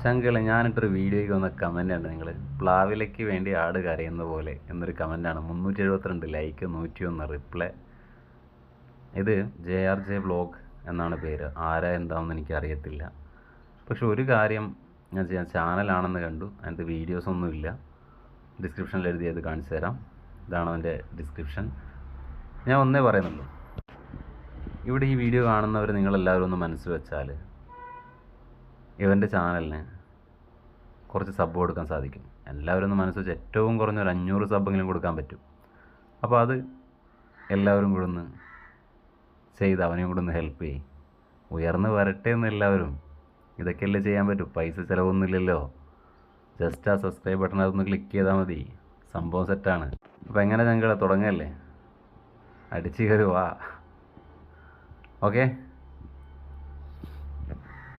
ചങ്കളെ ഞാനിട്ടൊരു വീഡിയോയ്ക്ക് വന്ന കമൻറ്റാണ് നിങ്ങൾ പ്ലാവിലയ്ക്ക് വേണ്ടി ആട് കരയുന്ന പോലെ എന്നൊരു കമൻറ്റാണ്. 372 ലൈക്ക്, 101 റിപ്ലൈ. ഇത് JRJ വ്ളോഗ് എന്നാണ് പേര്. ആരാ എന്താണെന്ന് എനിക്കറിയത്തില്ല. പക്ഷെ ഒരു കാര്യം ഞാൻ ചെയ്യാൻ, ചാനലാണെന്ന് കണ്ടു, അതിനകത്ത് വീഡിയോസൊന്നുമില്ല. ഡിസ്ക്രിപ്ഷനിൽ എഴുതിയത് കാണിച്ചു തരാം. ഇതാണ് അവൻ്റെ ഡിസ്ക്രിപ്ഷൻ. ഞാൻ ഒന്നേ പറയുന്നുള്ളൂ, ഇവിടെ ഈ വീഡിയോ കാണുന്നവർ നിങ്ങളെല്ലാവരും ഒന്ന് മനസ്സ് വെച്ചാൽ ഇവൻ്റെ ചാനലിന് കുറച്ച് സബ് കൊടുക്കാൻ സാധിക്കും. എല്ലാവരും ഒന്ന് മനസ്സ് വെച്ച് ഏറ്റവും കുറഞ്ഞ ഒരു 500 സബ്ബെങ്കിലും കൊടുക്കാൻ പറ്റും. അപ്പോൾ അത് എല്ലാവരും കൂടെ ഒന്ന് ചെയ്ത് അവനെയും കൂടെ ഒന്ന് ഹെൽപ്പ് ചെയ്യും. ഉയർന്ന് വരട്ടെ എന്ന് എല്ലാവരും. ഇതൊക്കെയല്ലേ ചെയ്യാൻ പറ്റും, പൈസ ചിലവൊന്നുമില്ലല്ലോ. ജസ്റ്റ് ആ സബ്സ്ക്രൈബ് ബട്ടൺ അതൊന്ന് ക്ലിക്ക് ചെയ്താൽ മതി, സംഭവം സെറ്റാണ്. അപ്പോൾ എങ്ങനെ ഞങ്ങൾ തുടങ്ങല്ലേ, അടിച്ച് കയറി വാ. ഓക്കെ.